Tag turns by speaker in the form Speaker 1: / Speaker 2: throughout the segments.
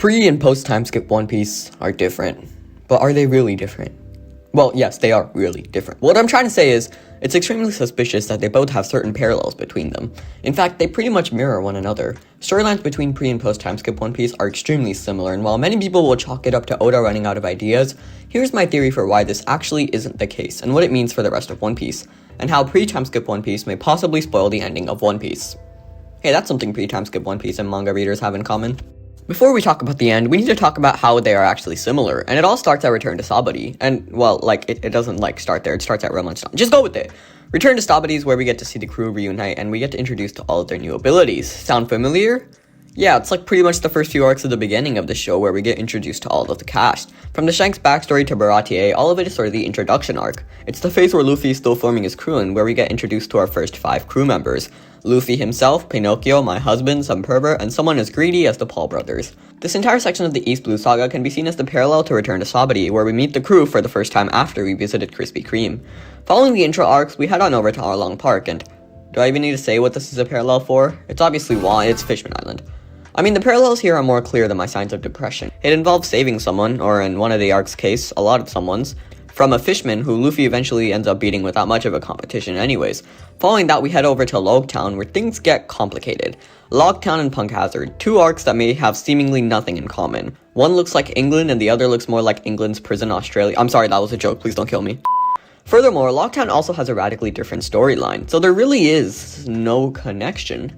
Speaker 1: Pre and post time skip One Piece are different, but are they really different? Well, yes, they are really different. What I'm trying to say is, it's extremely suspicious that they both have certain parallels between them. In fact, they pretty much mirror one another. Storylines between pre and post time skip One Piece are extremely similar, and while many people will chalk it up to Oda running out of ideas, here's my theory for why this actually isn't the case, and what it means for the rest of One Piece, and how pre-time skip One Piece may possibly spoil the ending of One Piece. Hey, that's something pre-time skip One Piece and manga readers have in common. Before we talk about the end, we need to talk about how they are actually similar, and it all starts at Return to Sabaody, and, well, it doesn't, start there, it starts at Realm Lunchtime. Just go with it! Return to Sabaody is where we get to see the crew reunite, and we get to introduce to all of their new abilities. Sound familiar? Yeah, it's like pretty much the first few arcs of the beginning of the show where we get introduced to all of the cast. From the Shanks backstory to Baratie, all of it is sort of the introduction arc. It's the phase where Luffy is still forming his crew and where we get introduced to our first 5 crew members. Luffy himself, Pinocchio, my husband, some pervert, and someone as greedy as the Paul brothers. This entire section of the East Blue Saga can be seen as the parallel to Return to Sabaody, where we meet the crew for the first time after we visited Krispy Kreme. Following the intro arcs, we head on over to Arlong Park, and do I even need to say what this is a parallel for? It's obviously it's Fishman Island. I mean, the parallels here are more clear than my signs of depression. It involves saving someone, or in one of the arcs' case, a lot of someone's, from a fishman who Luffy eventually ends up beating without much of a competition anyways. Following that, we head over to Logtown, where things get complicated. Logtown and Punk Hazard, 2 arcs that may have seemingly nothing in common. One looks like England, and the other looks more like England's prison Australia. I'm sorry, that was a joke, please don't kill me. Furthermore, Logtown also has a radically different storyline, so there really is no connection.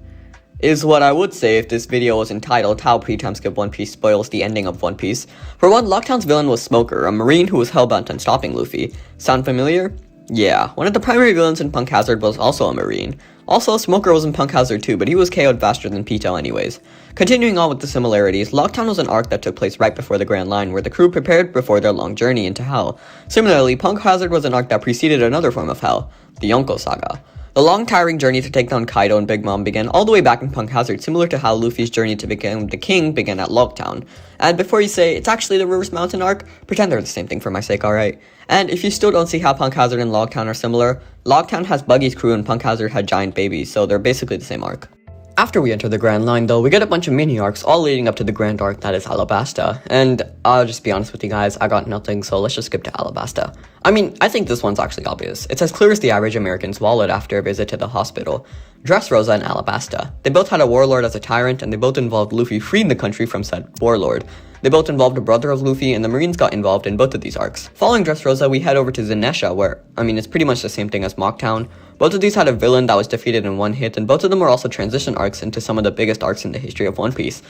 Speaker 1: Is what I would say if this video was entitled How Pre-Time Skip One Piece Spoils the Ending of One Piece. For one, Logtown's villain was Smoker, a marine who was hellbent on stopping Luffy. Sound familiar? Yeah, one of the primary villains in Punk Hazard was also a marine. Also, Smoker was in Punk Hazard too, but he was KO'd faster than Pito anyways. Continuing on with the similarities, Logtown was an arc that took place right before the Grand Line, where the crew prepared before their long journey into Hell. Similarly, Punk Hazard was an arc that preceded another form of Hell, the Yonko Saga. The long, tiring journey to take down Kaido and Big Mom began all the way back in Punk Hazard, similar to how Luffy's journey to become the king began at Logtown. And before you say, it's actually the Reverse Mountain arc, pretend they're the same thing for my sake, alright? And if you still don't see how Punk Hazard and Logtown are similar, Logtown has Buggy's crew and Punk Hazard had giant babies, so they're basically the same arc. After we enter the Grand Line, though, we get a bunch of mini-arcs, all leading up to the grand arc that is Alabasta. And I'll just be honest with you guys, I got nothing, so let's just skip to Alabasta. I mean, I think this one's actually obvious. It's as clear as the average American's wallet after a visit to the hospital. Dressrosa and Alabasta. They both had a warlord as a tyrant, and they both involved Luffy freeing the country from said warlord. They both involved a brother of Luffy, and the Marines got involved in both of these arcs. Following Dressrosa, we head over to Zenesha, where, it's pretty much the same thing as Mocktown. Both of these had a villain that was defeated in one hit, and both of them were also transition arcs into some of the biggest arcs in the history of One Piece.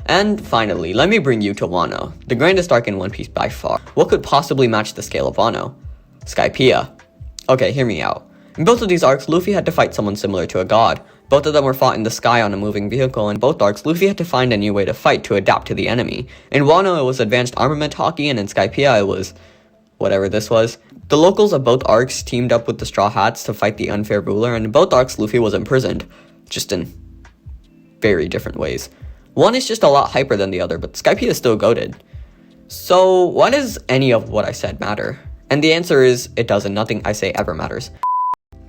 Speaker 1: And finally, let me bring you to Wano, the grandest arc in One Piece by far. What could possibly match the scale of Wano? Skypiea. Okay, hear me out. In both of these arcs, Luffy had to fight someone similar to a god. Both of them were fought in the sky on a moving vehicle, and in both arcs, Luffy had to find a new way to fight to adapt to the enemy. In Wano, it was advanced armament hockey, and in Skypiea, it was whatever this was. The locals of both arcs teamed up with the Straw Hats to fight the unfair ruler, and in both arcs, Luffy was imprisoned. Just in very different ways. One is just a lot hyper than the other, but Skypiea is still goated. So, why does any of what I said matter? And the answer is, it doesn't. Nothing I say ever matters.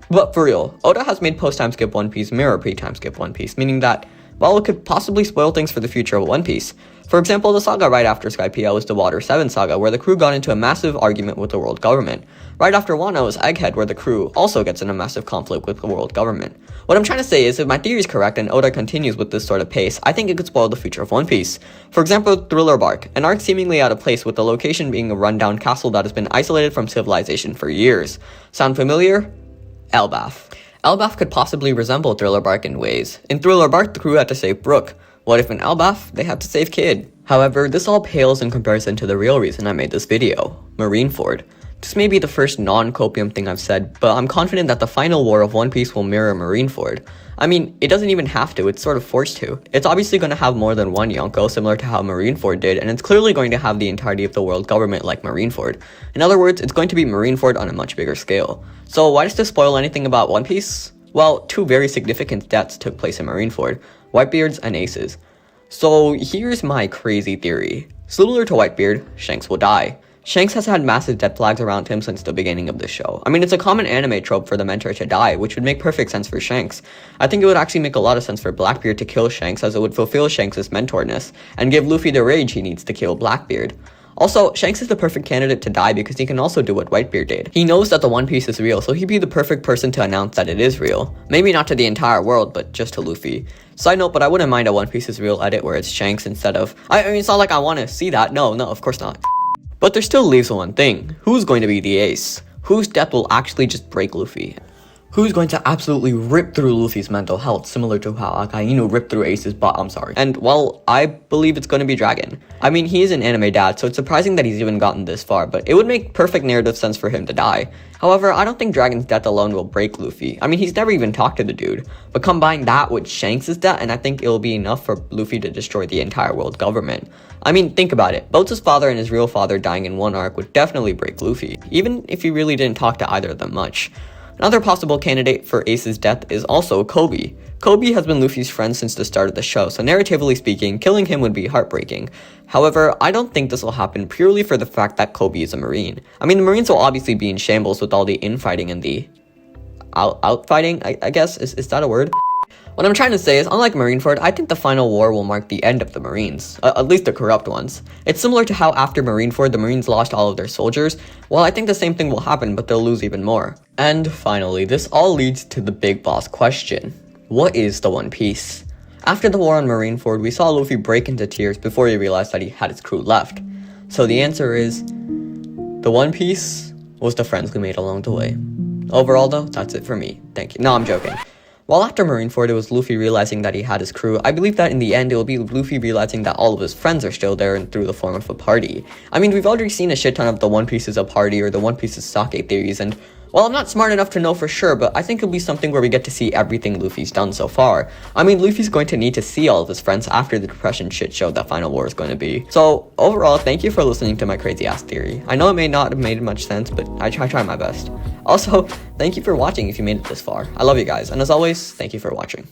Speaker 1: But for real, Oda has made post-time skip One Piece mirror pre-time skip One Piece, meaning that, well, it could possibly spoil things for the future of One Piece. For example, the saga right after Skypiea was the Water 7 saga, where the crew got into a massive argument with the world government. Right after Wano is Egghead, where the crew also gets in a massive conflict with the world government. What I'm trying to say is, if my theory is correct and Oda continues with this sort of pace, I think it could spoil the future of One Piece. For example, Thriller Bark, an arc seemingly out of place with the location being a rundown castle that has been isolated from civilization for years. Sound familiar? Elbaf. Elbaf could possibly resemble Thriller Bark in ways. In Thriller Bark, the crew had to save Brook. What if in Elbaf, they had to save Kid? However, this all pales in comparison to the real reason I made this video, Marineford. This may be the first non-copium thing I've said, but I'm confident that the final war of One Piece will mirror Marineford. It doesn't even have to, it's sort of forced to. It's obviously going to have more than one Yonko, similar to how Marineford did, and it's clearly going to have the entirety of the world government like Marineford. In other words, it's going to be Marineford on a much bigger scale. So why does this spoil anything about One Piece? Well, 2 very significant deaths took place in Marineford, Whitebeards and Aces. So here's my crazy theory. Similar to Whitebeard, Shanks will die. Shanks has had massive death flags around him since the beginning of the show. I mean, it's a common anime trope for the mentor to die, which would make perfect sense for Shanks. I think it would actually make a lot of sense for Blackbeard to kill Shanks, as it would fulfill Shanks' mentorness, and give Luffy the rage he needs to kill Blackbeard. Also, Shanks is the perfect candidate to die because he can also do what Whitebeard did. He knows that the One Piece is real, so he'd be the perfect person to announce that it is real. Maybe not to the entire world, but just to Luffy. Side note, but I wouldn't mind a One Piece is real edit where it's Shanks instead of... I mean, it's not like I want to see that. No, of course not. But there still leaves one thing. Who's going to be the ace? Whose death will actually just break Luffy? Who's going to absolutely rip through Luffy's mental health, similar to how Akainu ripped through Ace's butt, And, well, I believe it's going to be Dragon. I mean, he is an anime dad, so it's surprising that he's even gotten this far, but it would make perfect narrative sense for him to die. However, I don't think Dragon's death alone will break Luffy. I mean, he's never even talked to the dude. But combine that with Shanks' death, and I think it'll be enough for Luffy to destroy the entire world government. I mean, think about it. Both his father and his real father dying in one arc would definitely break Luffy, even if he really didn't talk to either of them much. Another possible candidate for Ace's death is also Kobe. Kobe has been Luffy's friend since the start of the show, so narratively speaking, killing him would be heartbreaking. However, I don't think this will happen purely for the fact that Kobe is a Marine. I mean, the Marines will obviously be in shambles with all the infighting and the... outfighting, I guess? Is that a word? What I'm trying to say is, unlike Marineford, I think the final war will mark the end of the Marines, at least the corrupt ones. It's similar to how after Marineford, the Marines lost all of their soldiers. Well, I think the same thing will happen, but they'll lose even more. And finally, this all leads to the big boss question. What is the One Piece? After the war on Marineford, we saw Luffy break into tears before he realized that he had his crew left. So the answer is, the One Piece was the friends we made along the way. Overall though, that's it for me. Thank you. No, I'm joking. While after Marineford it was Luffy realizing that he had his crew, I believe that in the end it will be Luffy realizing that all of his friends are still there and through the form of a party. I mean, we've already seen a shit ton of the One Piece is a party or the One Piece is sake theories, and well, I'm not smart enough to know for sure, but I think it'll be something where we get to see everything Luffy's done so far. I mean, Luffy's going to need to see all of his friends after the depression shit show that Final War is going to be. So, overall, thank you for listening to my crazy ass theory. I know it may not have made much sense, but I try my best. Also, thank you for watching if you made it this far. I love you guys, and as always, thank you for watching.